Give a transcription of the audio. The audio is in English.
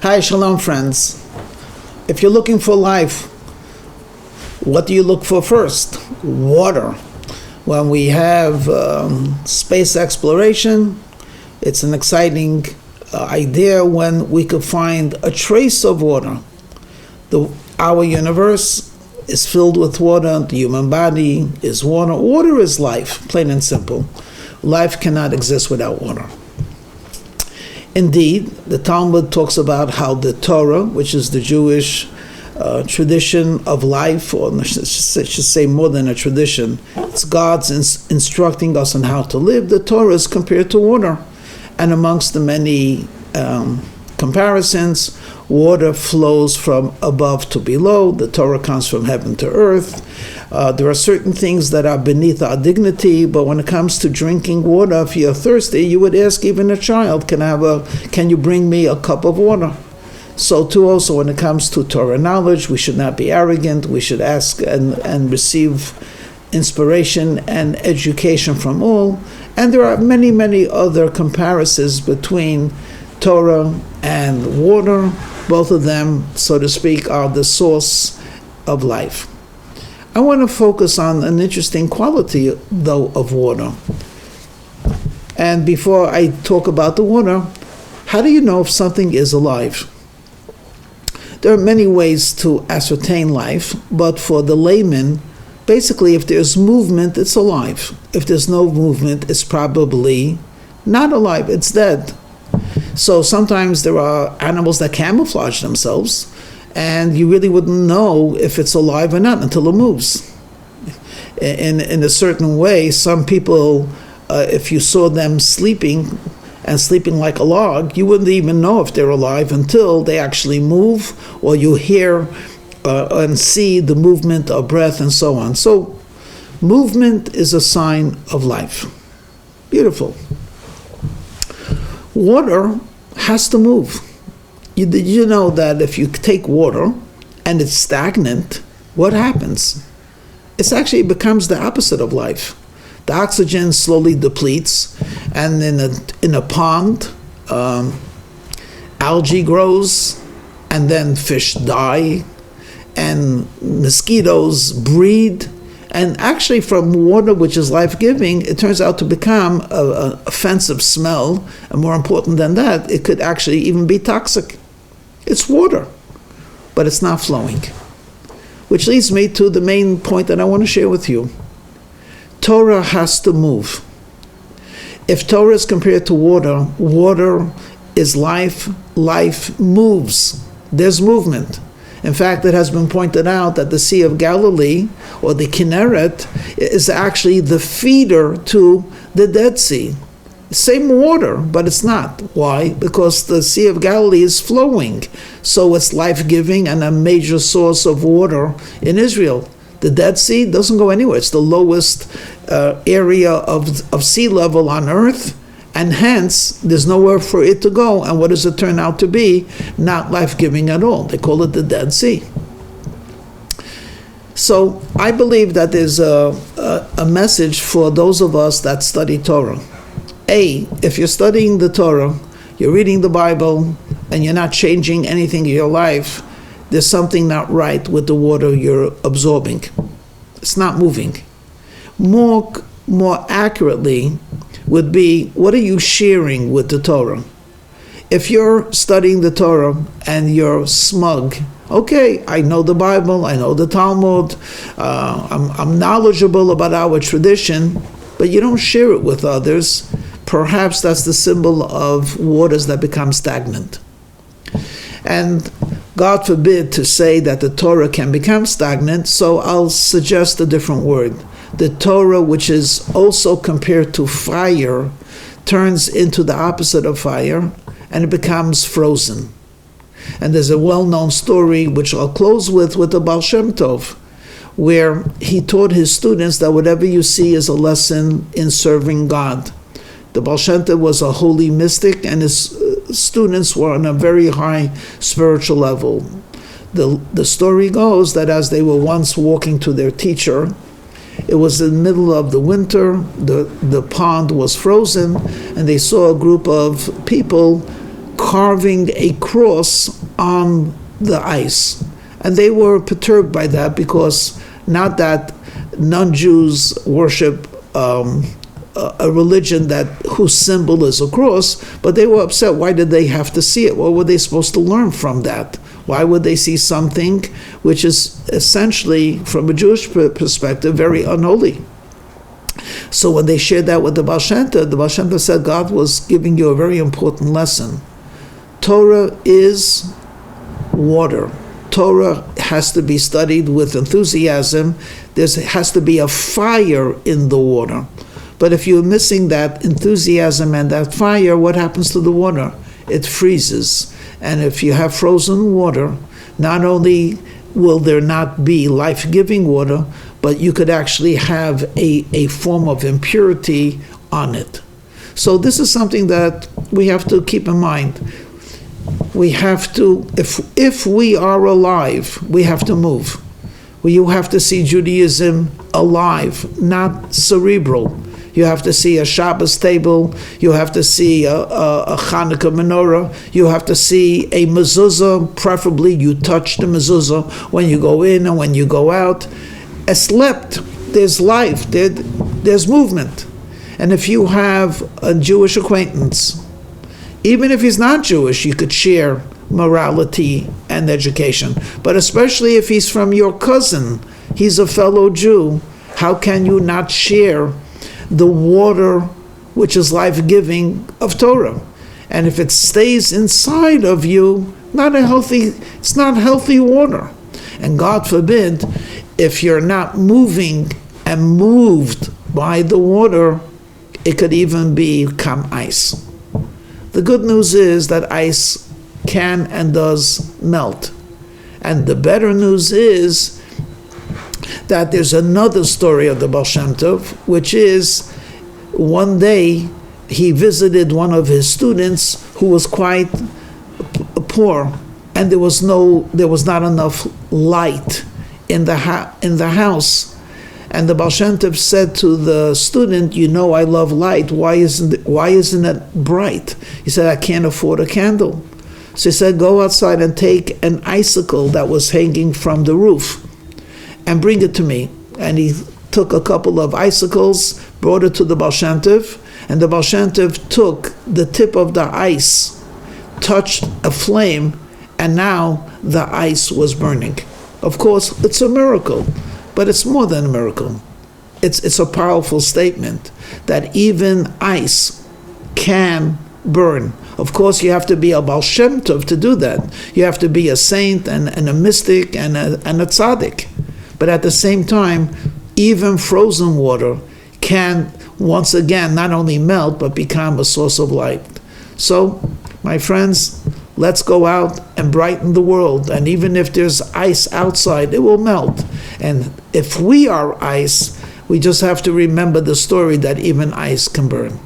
Hi, Shalom friends. If you're looking for life, what do you look for first? Water. When we have space exploration, it's an exciting idea when we could find a trace of water. Our universe is filled with water. The human body is water. Water is life, plain and simple. Life cannot exist without water. Indeed, the Talmud talks about how the Torah, which is the Jewish tradition of life, or I should say more than a tradition, it's God's instructing us on how to live. The Torah is compared to water. And amongst the many comparisons, water flows from above to below. The Torah comes from heaven to earth. There are certain things that are beneath our dignity, but when it comes to drinking water, if you're thirsty, you would ask even a child, can you bring me a cup of water? So too also when it comes to Torah knowledge, we should not be arrogant. We should ask and receive inspiration and education from all. And there are many, many other comparisons between Torah and water. Both of them, so to speak, are the source of life. I want to focus on an interesting quality, though, of water. And before I talk about the water, how do you know if something is alive? There are many ways to ascertain life, but for the layman, basically, if there's movement, it's alive. If there's no movement, it's probably not alive, it's dead. So sometimes there are animals that camouflage themselves, and you really wouldn't know if it's alive or not until it moves. In a certain way, some people, if you saw them sleeping like a log, you wouldn't even know if they're alive until they actually move, or you hear and see the movement of breath and so on. So movement is a sign of life. Beautiful. Water has to move. Did you know that if you take water and it's stagnant, what happens? It becomes the opposite of life. The oxygen slowly depletes, and in a pond, algae grows, and then fish die, and mosquitoes breed. And actually from water, which is life-giving, it turns out to become an offensive smell, and more important than that, it could actually even be toxic. It's water, but it's not flowing. Which leads me to the main point that I want to share with you. Torah has to move. If Torah is compared to water, water is life, life moves. There's movement. In fact, it has been pointed out that the Sea of Galilee, or the Kinneret, is actually the feeder to the Dead Sea. Same water, but it's not. Why? Because the Sea of Galilee is flowing. So it's life-giving and a major source of water in Israel. The Dead Sea doesn't go anywhere. It's the lowest area of sea level on earth, and hence there's nowhere for it to go. And what does it turn out to be? Not life-giving at all. They call it the Dead Sea. So I believe that there's a message for those of us that study Torah. If you're studying the Torah, you're reading the Bible, and you're not changing anything in your life, there's something not right with the water you're absorbing. It's not moving. More accurately would be, what are you sharing with the Torah? If you're studying the Torah and you're smug, okay, I know the Bible, I know the Talmud, I'm knowledgeable about our tradition, but you don't share it with others, perhaps that's the symbol of waters that become stagnant. And God forbid to say that the Torah can become stagnant, so I'll suggest a different word. The Torah, which is also compared to fire, turns into the opposite of fire, and it becomes frozen. And there's a well-known story, which I'll close with the Baal Shem Tov, where he taught his students that whatever you see is a lesson in serving God. The Baal Shem Tov was a holy mystic, and his students were on a very high spiritual level. The story goes that as they were once walking to their teacher, it was in the middle of the winter, the pond was frozen, and they saw a group of people carving a cross on the ice. And they were perturbed by that, because not that non-Jews worship a religion whose symbol is a cross, but they were upset. Why did they have to see it? What were they supposed to learn from that? Why would they see something which is essentially, from a Jewish perspective, very unholy? So when they shared that with the Baal Shem Tov said God was giving you a very important lesson. Torah is water. Torah has to be studied with enthusiasm. There has to be a fire in the water. But if you're missing that enthusiasm and that fire, what happens to the water? It freezes. And if you have frozen water, not only will there not be life-giving water, but you could actually have a form of impurity on it. So this is something that we have to keep in mind. We have to, if we are alive, we have to move. You have to see Judaism alive, not cerebral. You have to see a Shabbos table. You have to see a Hanukkah menorah. You have to see a mezuzah. Preferably you touch the mezuzah when you go in and when you go out. Eslept, there's life, there's movement. And if you have a Jewish acquaintance, even if he's not Jewish, you could share morality and education. But especially if he's from your cousin, he's a fellow Jew, how can you not share the water which is life-giving of Torah? And if it stays inside of you, it's not healthy water. And God forbid, if you're not moving and moved by the water, it could even become ice. The good news is that ice can and does melt. And the better news is that there's another story of the Baal Shem Tov, which is one day he visited one of his students who was quite poor, and there was not enough light in the house. And the Baal Shem Tov said to the student, I love light. Why isn't it bright? He said, I can't afford a candle. So he said, go outside and take an icicle that was hanging from the roof and bring it to me. And he took a couple of icicles, brought it to the Baal Shem Tov, and the Baal Shem Tov took the tip of the ice, touched a flame, and now the ice was burning. Of course, it's a miracle, but it's more than a miracle. It's a powerful statement that even ice can burn. Of course, you have to be a Baal Shem Tov to do that. You have to be a saint and a mystic and a tzaddik. But at the same time, even frozen water can, once again, not only melt, but become a source of light. So, my friends, let's go out and brighten the world. And even if there's ice outside, it will melt. And if we are ice, we just have to remember the story that even ice can burn.